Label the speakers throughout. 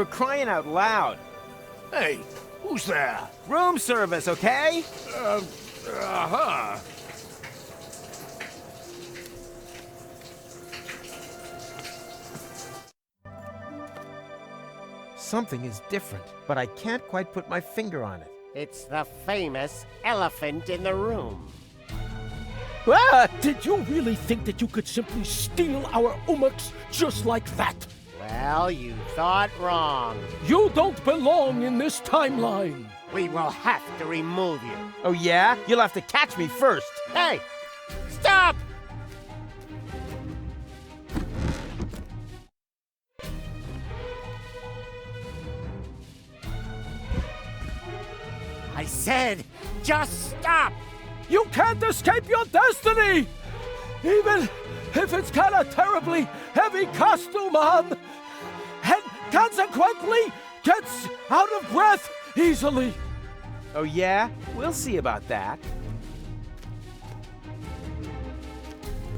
Speaker 1: for crying out loud.
Speaker 2: Hey, who's there?
Speaker 1: Room service, okay?
Speaker 2: Uh-huh.
Speaker 1: Something is different, but I can't quite put my finger on it.
Speaker 3: It's the famous elephant in the room.
Speaker 4: Ah, did you really think that you could simply steal our umaks just like that?
Speaker 3: Well, you thought wrong.
Speaker 4: You don't belong in this timeline.
Speaker 3: We will have to remove you.
Speaker 1: Oh yeah? You'll have to catch me first.
Speaker 3: Hey! Stop! I said, just stop!
Speaker 4: You can't escape your destiny! Even if it's got a terribly heavy costume on, and consequently gets out of breath easily.
Speaker 1: Oh yeah? We'll see about that.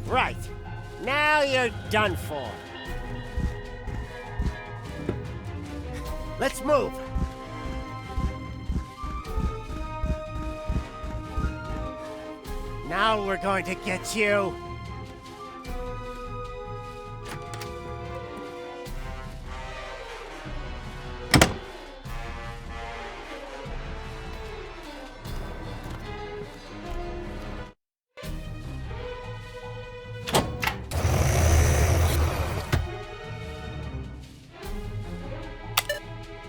Speaker 3: Right. Now you're done for. Let's move. Now we're going to get you.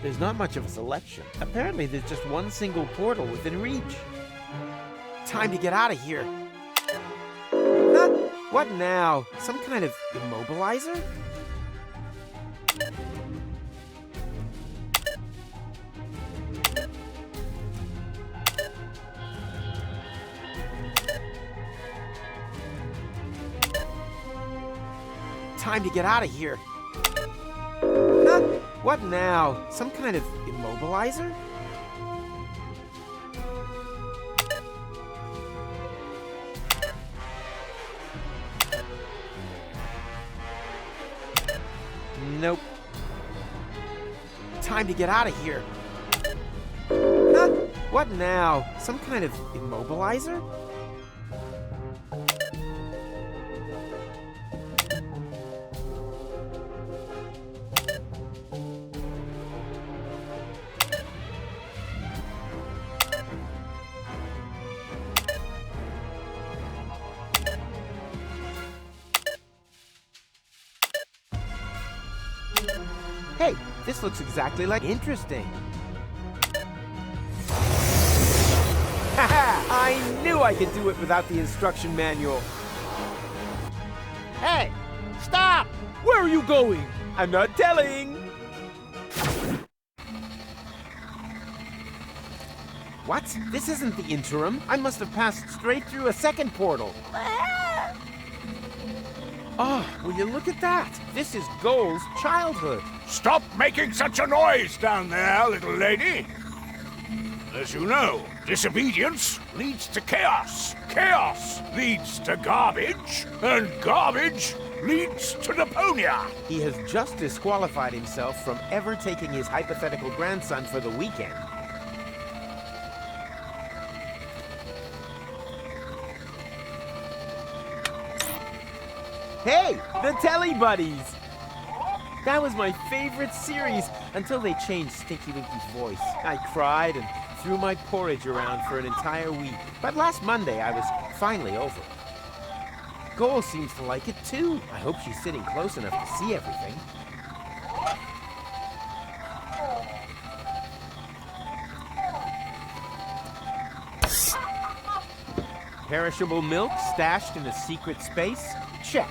Speaker 1: There's not much of a selection. Apparently there's just one single portal within reach. Time to get out of here. Huh? What now? Some kind of immobilizer? Time to get out of here. Huh? What now? Some kind of immobilizer? Nope. Time to get out of here. Huh? What now? Some kind of immobilizer? Hey, this looks exactly like interesting. Haha! I knew I could do it without the instruction manual.
Speaker 3: Hey! Stop!
Speaker 4: Where are you going?
Speaker 1: I'm not telling. What? This isn't the Interim. I must have passed straight through a second portal. Oh, will you look at that? This is Goal's childhood.
Speaker 2: Stop making such a noise down there, little lady. As you know, disobedience leads to chaos. Chaos leads to garbage, and garbage leads to Deponia.
Speaker 1: He has just disqualified himself from ever taking his hypothetical grandson for the weekend. Hey, the Telly Buddies! That was my favorite series until they changed Stinky Winky's voice. I cried and threw my porridge around for an entire week. But last Monday, I was finally over it. Goal seems to like it too. I hope she's sitting close enough to see everything. Perishable milk stashed in a secret space? Check.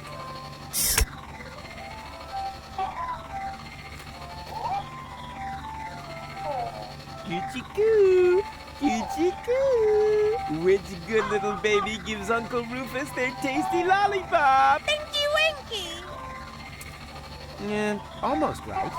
Speaker 1: Coochie-coo! Coochie-coo! Which good little baby gives Uncle Rufus their tasty lollipop?
Speaker 5: Winky Winky!
Speaker 1: Yeah, almost right.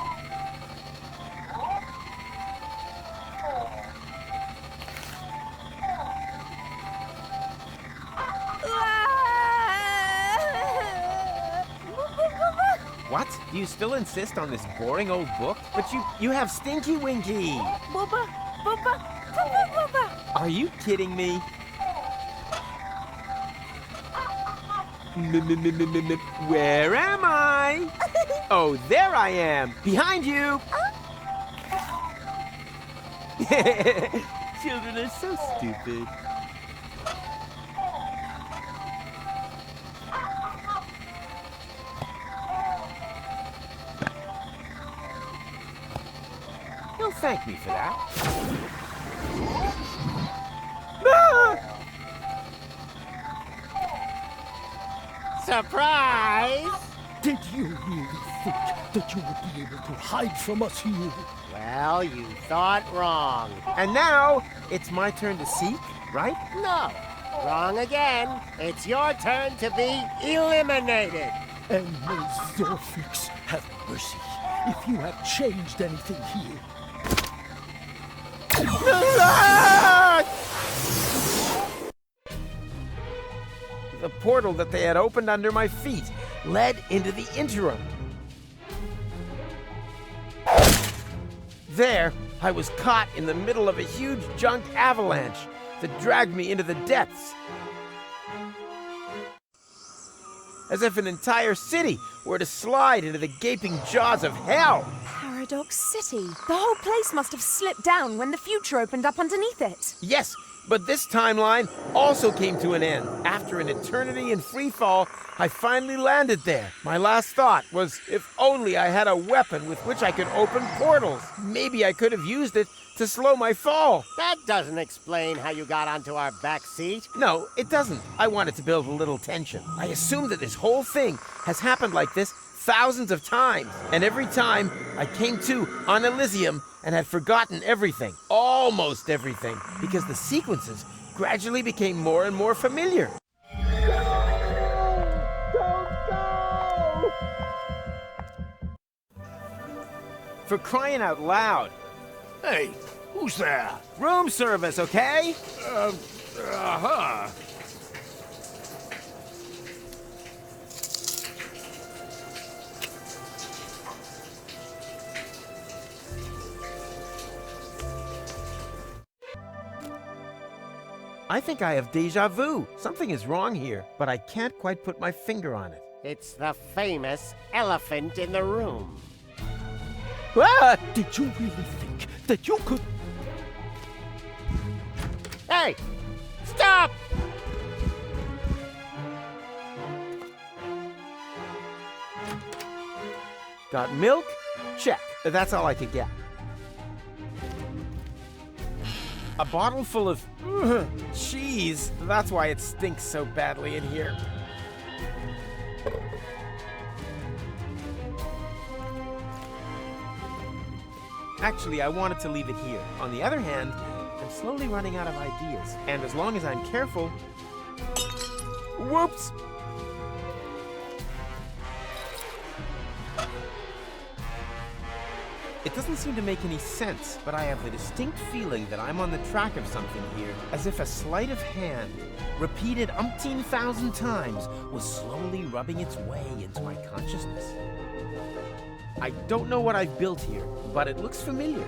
Speaker 1: What? Do you still insist on this boring old book? But you have Stinky Winky!
Speaker 5: Booba, booba, booba, booba.
Speaker 1: Are you kidding me? Where am I? Oh, there I am! Behind you! Children are so stupid. You'll thank me for that. Ah!
Speaker 3: Surprise!
Speaker 4: Did you really think that you would be able to hide from us here?
Speaker 3: Well, you thought wrong.
Speaker 1: And now, it's my turn to seek, right?
Speaker 3: No, wrong again. It's your turn to be eliminated.
Speaker 4: And may Zorfix have mercy if you have changed anything here.
Speaker 1: The portal that they had opened under my feet led into the Interim. There, I was caught in the middle of a huge junk avalanche that dragged me into the depths. As if an entire city were to slide into the gaping jaws of hell.
Speaker 5: Paradox City. The whole place must have slipped down when the future opened up underneath it.
Speaker 1: Yes, but this timeline also came to an end. After an eternity in free fall, I finally landed there. My last thought was if only I had a weapon with which I could open portals. Maybe I could have used it to slow my fall.
Speaker 3: That doesn't explain how you got onto our back seat.
Speaker 1: No, it doesn't. I wanted to build a little tension. I assume that this whole thing has happened like this thousands of times. And every time I came to on Elysium and had forgotten everything, almost everything, because the sequences gradually became more and more familiar. Don't go! For crying out loud.
Speaker 2: Hey, who's there?
Speaker 1: Room service, okay?
Speaker 2: Uh-huh.
Speaker 1: I think I have deja vu. Something is wrong here, but I can't quite put my finger on it.
Speaker 3: It's the famous elephant in the room.
Speaker 1: Ah!
Speaker 4: Did you really think that you could...
Speaker 3: Hey! Stop!
Speaker 1: Got milk? Check. That's all I could get. A bottle full of cheese. That's why it stinks so badly in here. Actually, I wanted to leave it here. On the other hand, I'm slowly running out of ideas. And as long as I'm careful... Whoops! It doesn't seem to make any sense, but I have the distinct feeling that I'm on the track of something here, as if a sleight of hand, repeated umpteen thousand times, was slowly rubbing its way into my consciousness. I don't know what I've built here, but it looks familiar.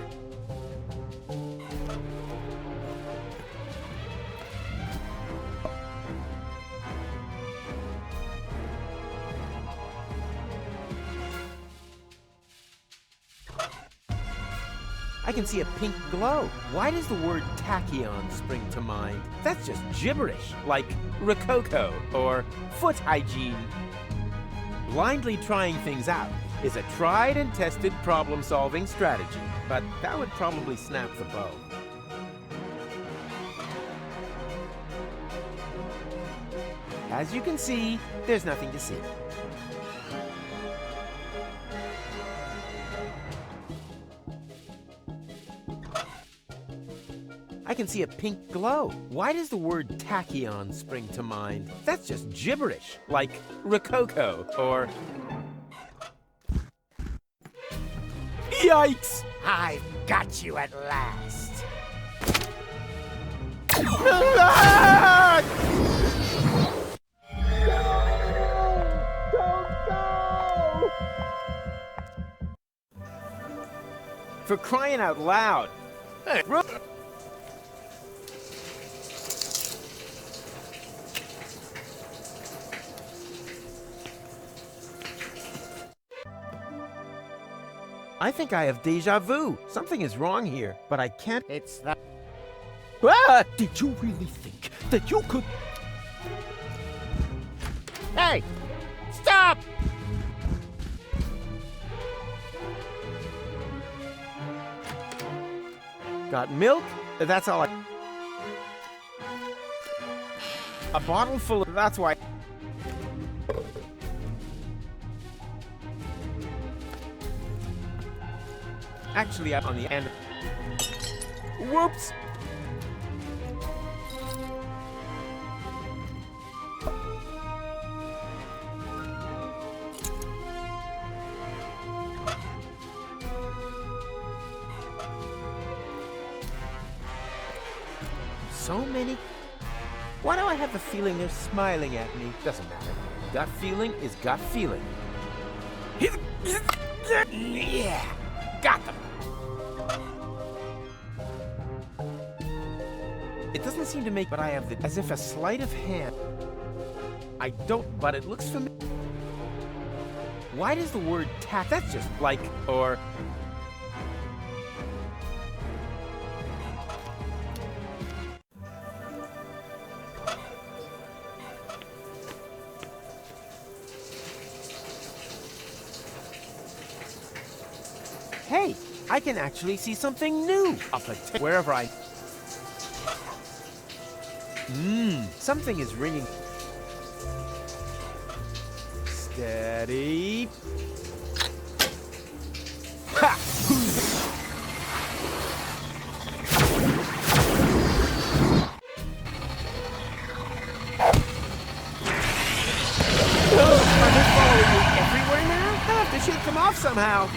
Speaker 1: I can see a pink glow. Why does the word tachyon spring to mind? That's just gibberish, like rococo or foot hygiene. Blindly trying things out is a tried and tested problem-solving strategy, but that would probably snap the bow. As you can see, there's nothing to see. I can see a pink glow. Why does the word tachyon spring to mind? That's just gibberish, like rococo or... Yikes!
Speaker 3: I've got you at last.
Speaker 1: For crying out loud.
Speaker 2: Hey,
Speaker 1: I think I have deja vu. Something is wrong here, but I can't.
Speaker 3: It's the...
Speaker 4: Ah, did you really think that you could...
Speaker 3: Hey! Stop!
Speaker 1: Got milk? That's all I... A bottle full of... That's why... Actually, I'm on the end. Whoops! So many... Why do I have the feeling they're smiling at me? Doesn't matter. Gut feeling is gut feeling.
Speaker 2: yeah, got them.
Speaker 1: It doesn't seem to make, but I have the... As if a sleight of hand. I don't, but it looks familiar. Why does the word tack... That's just like, or... Hey, I can actually see something new up at wherever I... something is ringing. Steady. Ha! Are they following me everywhere now? I have to shake them off somehow.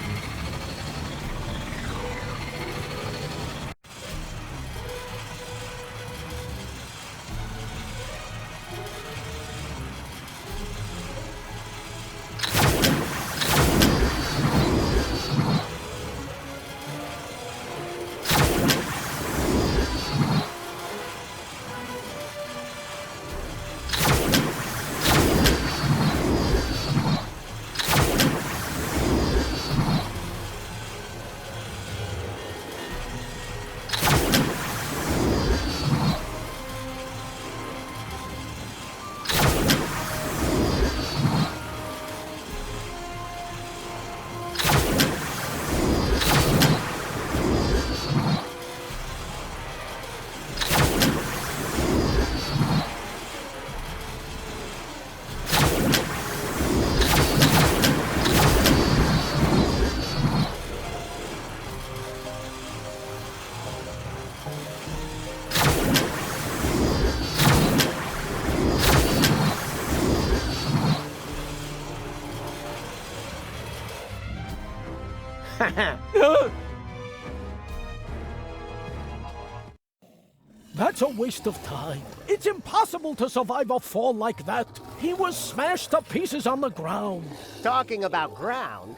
Speaker 4: That's a waste of time. It's impossible to survive a fall like that. He was smashed to pieces on the ground.
Speaker 3: Talking about ground,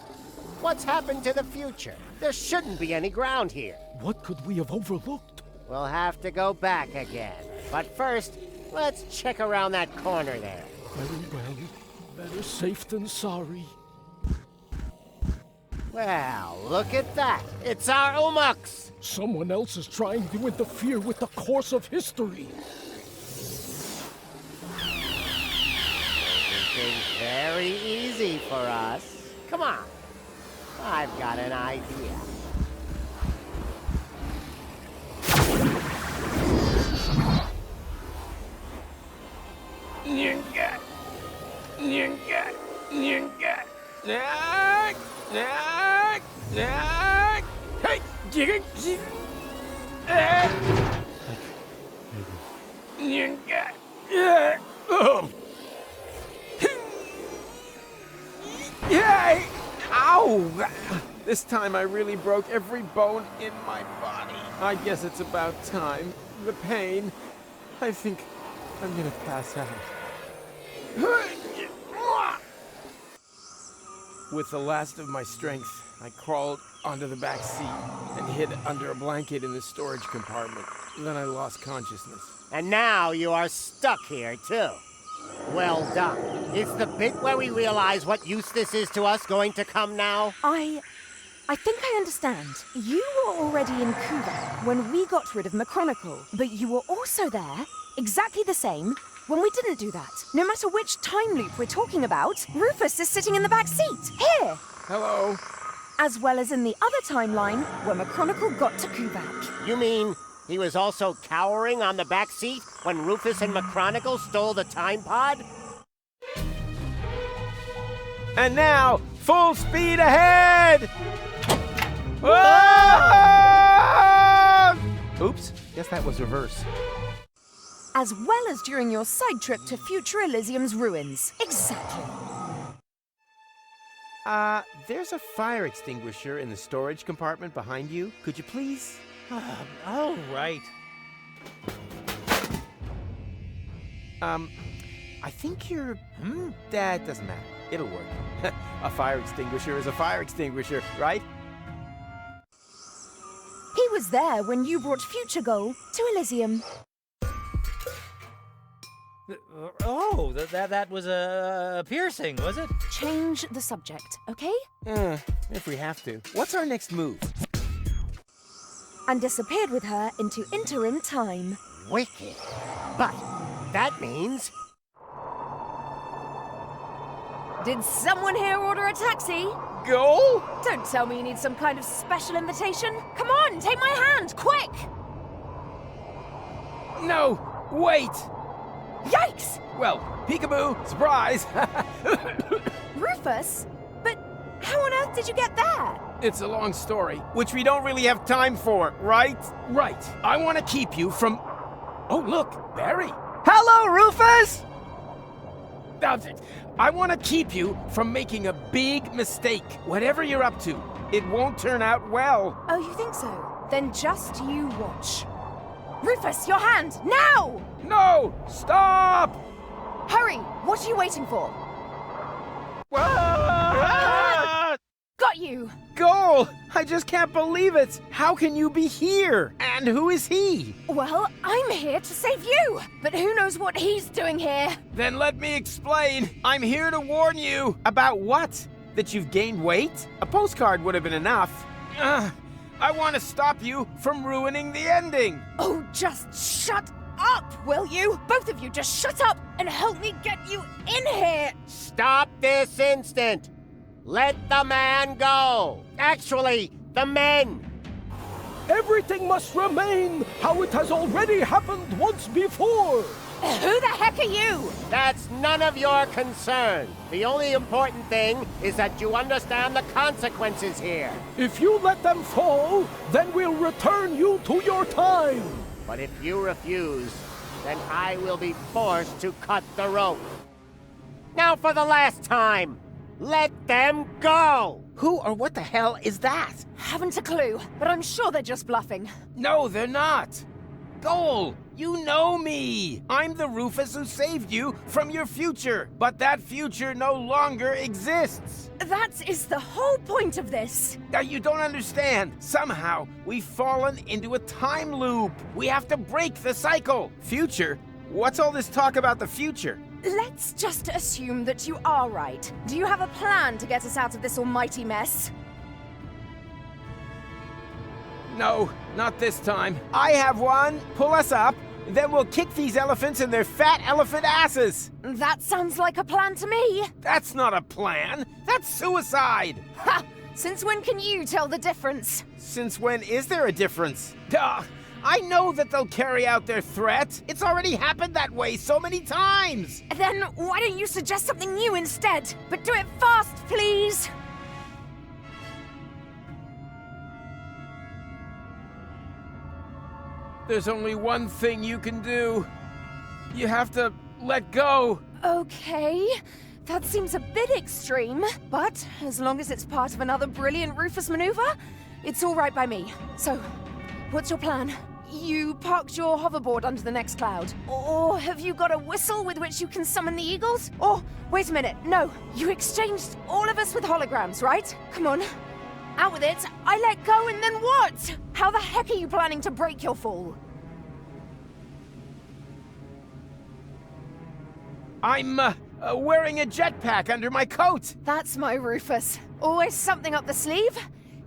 Speaker 3: what's happened to the future? There shouldn't be any ground here.
Speaker 4: What could we have overlooked?
Speaker 3: We'll have to go back again. But first, let's check around that corner there.
Speaker 4: Very well. Better safe than sorry.
Speaker 3: Well, look at that. It's our Umux.
Speaker 4: Someone else is trying to interfere with the course of history.
Speaker 3: Everything's very easy for us. Come on. I've got an idea.
Speaker 1: Hey! Oh! Yay! Ow! This time I really broke every bone in my body. I guess it's about time. The pain. I think I'm gonna pass out. With the last of my strength, I crawled onto the back seat and hid under a blanket in the storage compartment. Then I lost consciousness.
Speaker 3: And now you are stuck here, too. Well done. Is the bit where we realize what use this is to us going to come now?
Speaker 5: I think I understand. You were already in Kuvaq when we got rid of McChronicle, but you were also there, exactly the same, when we didn't do that. No matter which time loop we're talking about, Rufus is sitting in the back seat, here!
Speaker 1: Hello?
Speaker 5: As well as in the other timeline, where McChronicle got to Kuvaq.
Speaker 3: You mean he was also cowering on the back seat when Rufus and McChronicle stole the time pod?
Speaker 1: And now, full speed ahead! Oops, guess that was reverse.
Speaker 5: As well as during your side trip to future Elysium's ruins. Exactly.
Speaker 1: There's a fire extinguisher in the storage compartment behind you. Could you please?
Speaker 6: All right.
Speaker 1: I think you're... That doesn't matter. It'll work. A fire extinguisher is a fire extinguisher, right?
Speaker 5: He was there when you brought Future Goal to Elysium.
Speaker 6: Oh, that was a piercing, was it?
Speaker 5: Change the subject, okay?
Speaker 1: If we have to. What's our next move?
Speaker 5: And disappeared with her into interim time.
Speaker 3: Wicked. But that means...
Speaker 5: Did someone here order a taxi?
Speaker 1: Goal?
Speaker 5: Don't tell me you need some kind of special invitation. Come on, take my hand, quick!
Speaker 1: No, wait!
Speaker 5: Yikes!
Speaker 1: Well, peekaboo, surprise!
Speaker 5: Rufus? But how on earth did you get there?
Speaker 1: It's a long story, which we don't really have time for, right? Right. I want to keep you from... Oh, look, Barry.
Speaker 4: Hello, Rufus!
Speaker 1: I want to keep you from making a big mistake. Whatever you're up to, it won't turn out well.
Speaker 5: Oh, you think so? Then just you watch. Rufus, your hand, now!
Speaker 1: No! Stop!
Speaker 5: Hurry! What are you waiting for?
Speaker 1: Ah!
Speaker 5: Got you!
Speaker 1: Goal! I just can't believe it! How can you be here? And who is he?
Speaker 5: Well, I'm here to save you, but who knows what he's doing here?
Speaker 1: Then let me explain. I'm here to warn you. About what? That you've gained weight? A postcard would have been enough. I want to stop you from ruining the ending.
Speaker 5: Oh, just shut up, will you? Both of you just shut up and help me get you in here!
Speaker 3: Stop this instant! Let the man go! Actually, the men!
Speaker 4: Everything must remain how it has already happened once before.
Speaker 5: Who the heck are you?
Speaker 3: That's none of your concern. The only important thing is that you understand the consequences here.
Speaker 4: If you let them fall, then we'll return you to your time.
Speaker 3: But if you refuse, then I will be forced to cut the rope. Now for the last time, let them go!
Speaker 1: Who or what the hell is that?
Speaker 5: Haven't a clue, but I'm sure they're just bluffing.
Speaker 1: No, they're not. Goal, you know me. I'm the Rufus who saved you from your future, but that future no longer exists.
Speaker 5: That is the whole point of this.
Speaker 1: Now you don't understand. Somehow, we've fallen into a time loop. We have to break the cycle. Future? What's all this talk about the future?
Speaker 5: Let's just assume that you are right. Do you have a plan to get us out of this almighty mess?
Speaker 1: No, not this time. I have one. Pull us up, then we'll kick these elephants in their fat elephant asses.
Speaker 5: That sounds like a plan to me.
Speaker 1: That's not a plan. That's suicide.
Speaker 5: Ha! Since when can you tell the difference?
Speaker 1: Since when is there a difference? Duh! I know that they'll carry out their threat. It's already happened that way so many times.
Speaker 5: Then why don't you suggest something new instead? But do it fast, please.
Speaker 1: There's only one thing you can do. You have to let go.
Speaker 5: Okay, that seems a bit extreme, but as long as it's part of another brilliant Rufus maneuver, it's all right by me. So, what's your plan? You parked your hoverboard under the next cloud. Or have you got a whistle with which you can summon the eagles? Or, wait a minute, no, you exchanged all of us with holograms, right? Come on, Out with it. I let go and then what? How the heck are you planning to break your fall?
Speaker 1: I'm, wearing a jetpack under my coat.
Speaker 5: That's my Rufus. Always something up the sleeve,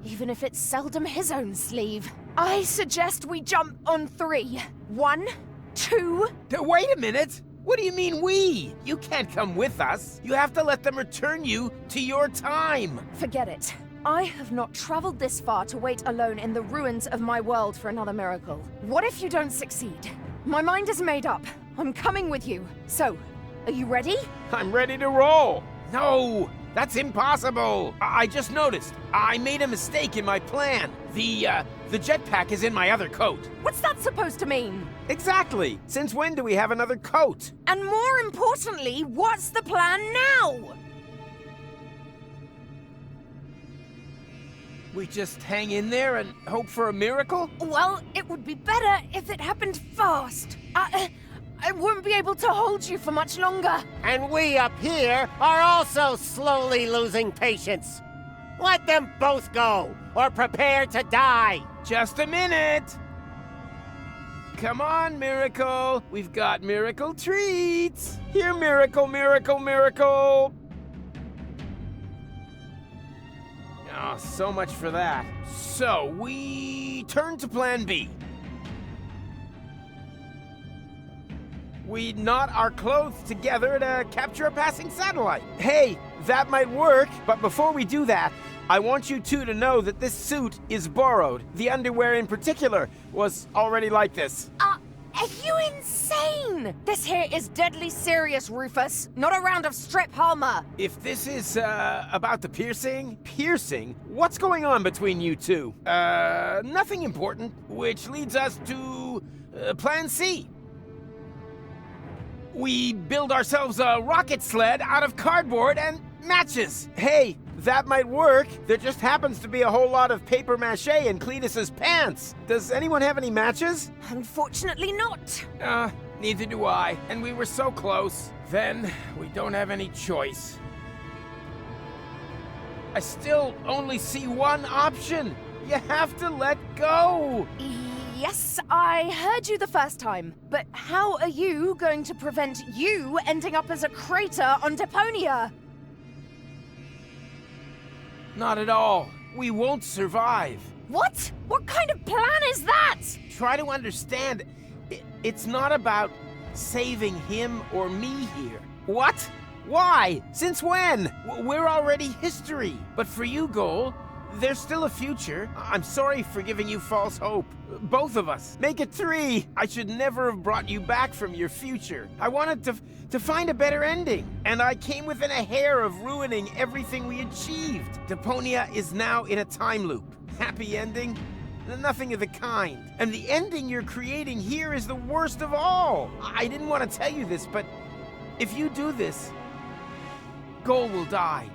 Speaker 5: even if it's seldom his own sleeve. I suggest we jump on 3. 1, 2...
Speaker 1: Wait a minute. What do you mean we? You can't come with us. You have to let them return you to your time.
Speaker 5: Forget it. I have not traveled this far to wait alone in the ruins of my world for another miracle. What if you don't succeed? My mind is made up. I'm coming with you. So, are you ready?
Speaker 1: I'm ready to roll. No, that's impossible. I just noticed. I made a mistake in my plan. The jetpack is in my other coat.
Speaker 5: What's that supposed to mean?
Speaker 1: Exactly. Since when do we have another coat?
Speaker 5: And more importantly, what's the plan now?
Speaker 1: We just hang in there and hope for a miracle?
Speaker 5: Well, it would be better if it happened fast. I won't be able to hold you for much longer.
Speaker 3: And we up here are also slowly losing patience. Let them both go, or prepare to die.
Speaker 1: Just a minute. Come on, Miracle. We've got miracle treats. Here, Miracle, Miracle, Miracle. Oh, so much for that. So, we turn to Plan B. We knot our clothes together to capture a passing satellite. Hey, that might work, but before we do that, I want you two to know that this suit is borrowed. The underwear in particular was already like this.
Speaker 5: Are you insane? This here is deadly serious, Rufus. Not a round of strip Halma.
Speaker 1: If this is, about the piercing? Piercing? What's going on between you two? Nothing important, which leads us to, Plan C. We build ourselves a rocket sled out of cardboard and matches. Hey, that might work. There just happens to be a whole lot of paper mache in Cletus's pants. Does anyone have any matches?
Speaker 5: Unfortunately not.
Speaker 1: Neither do I. And we were so close. Then we don't have any choice. I still only see one option. You have to let go.
Speaker 5: Yes, I heard you the first time. But how are you going to prevent you ending up as a crater on Deponia?
Speaker 1: Not at all. We won't survive.
Speaker 5: What? What kind of plan is that?
Speaker 1: Try to understand. It's not about saving him or me here. What? Why? Since when? We're already history. But for you, Goal, there's still a future. I'm sorry for giving you false hope. Both of us. Make it 3. I should never have brought you back from your future. I wanted to find a better ending. And I came within a hair of ruining everything we achieved. Deponia is now in a time loop. Happy ending? Nothing of the kind. And the ending you're creating here is the worst of all. I didn't want to tell you this, but if you do this, Goal will die.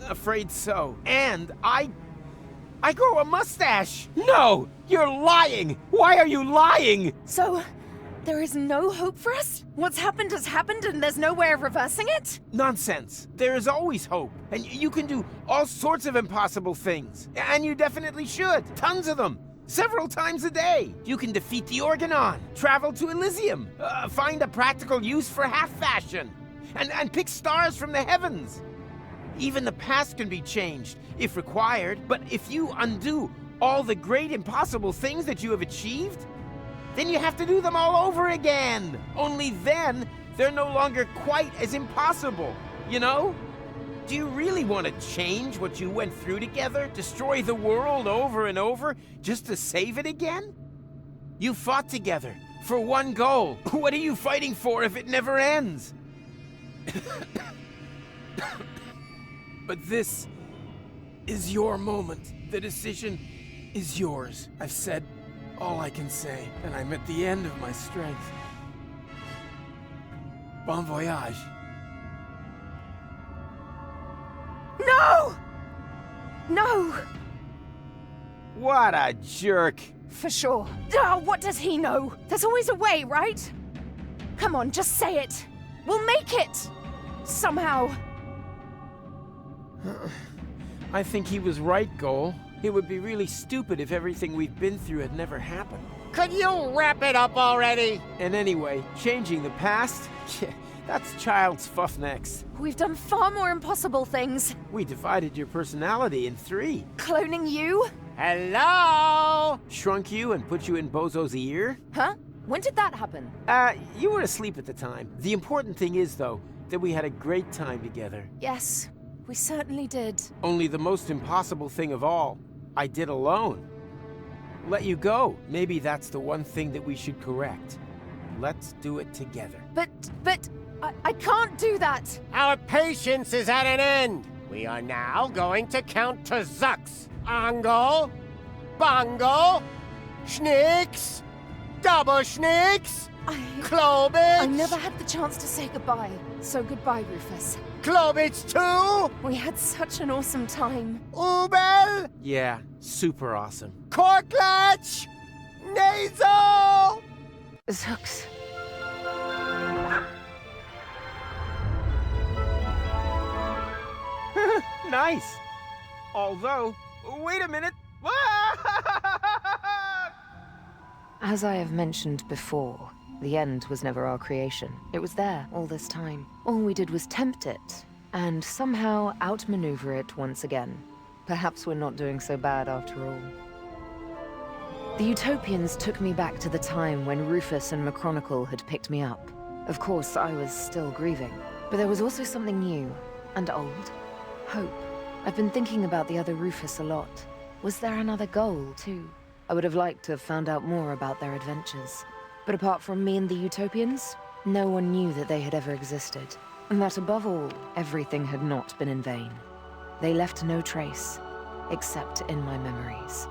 Speaker 1: Afraid so. And I grow a mustache. No, you're lying. Why are you lying?
Speaker 5: So, there is no hope for us? What's happened has happened and there's no way of reversing it?
Speaker 1: Nonsense. There is always hope. And you can do all sorts of impossible things. And you definitely should. Tons of them. Several times a day. You can defeat the Organon, travel to Elysium, find a practical use for half-fashion, and pick stars from the heavens. Even the past can be changed, if required, but if you undo all the great impossible things that you have achieved, then you have to do them all over again. Only then, they're no longer quite as impossible, you know? Do you really want to change what you went through together? Destroy the world over and over, just to save it again? You fought together, for one goal. What are you fighting for if it never ends? But this is your moment. The decision is yours. I've said all I can say, and I'm at the end of my strength. Bon voyage.
Speaker 5: No! No!
Speaker 1: What a jerk.
Speaker 5: For sure. Oh, what does he know? There's always a way, right? Come on, just say it. We'll make it! Somehow.
Speaker 1: I think he was right, Goal. It would be really stupid if everything we've been through had never happened.
Speaker 3: Could you wrap it up already?
Speaker 1: And anyway, changing the past? That's child's fuff next.
Speaker 5: We've done far more impossible things.
Speaker 1: We divided your personality in 3.
Speaker 5: Cloning you?
Speaker 3: Hello?
Speaker 1: Shrunk you and put you in Bozo's ear?
Speaker 5: Huh? When did that happen?
Speaker 1: You were asleep at the time. The important thing is, though, that we had a great time together.
Speaker 5: Yes, we certainly did.
Speaker 1: Only the most impossible thing of all, I did alone. Let you go. Maybe that's the one thing that we should correct. Let's do it together.
Speaker 5: But, I can't do that!
Speaker 3: Our patience is at an end. We are now going to count to Zux. Angle, Bongo, Schnicks, Double Schnicks, Klobitz.
Speaker 5: I never had the chance to say goodbye. So goodbye, Rufus.
Speaker 3: Klobitz 2,
Speaker 5: We had such an awesome time.
Speaker 3: Ubel,
Speaker 1: Yeah, super awesome.
Speaker 3: Korklatch, Nasal.
Speaker 5: Zux.
Speaker 1: Nice. Although, wait a minute.
Speaker 7: As I have mentioned before, the end was never our creation. It was there all this time. All we did was tempt it, and somehow outmaneuver it once again. Perhaps we're not doing so bad after all. The Utopians took me back to the time when Rufus and McChronicle had picked me up. Of course, I was still grieving, but there was also something new and old. Hope. I've been thinking about the other Rufus a lot. Was there another goal, too? I would have liked to have found out more about their adventures. But apart from me and the Utopians, no one knew that they had ever existed. And that above all, everything had not been in vain. They left no trace, except in my memories.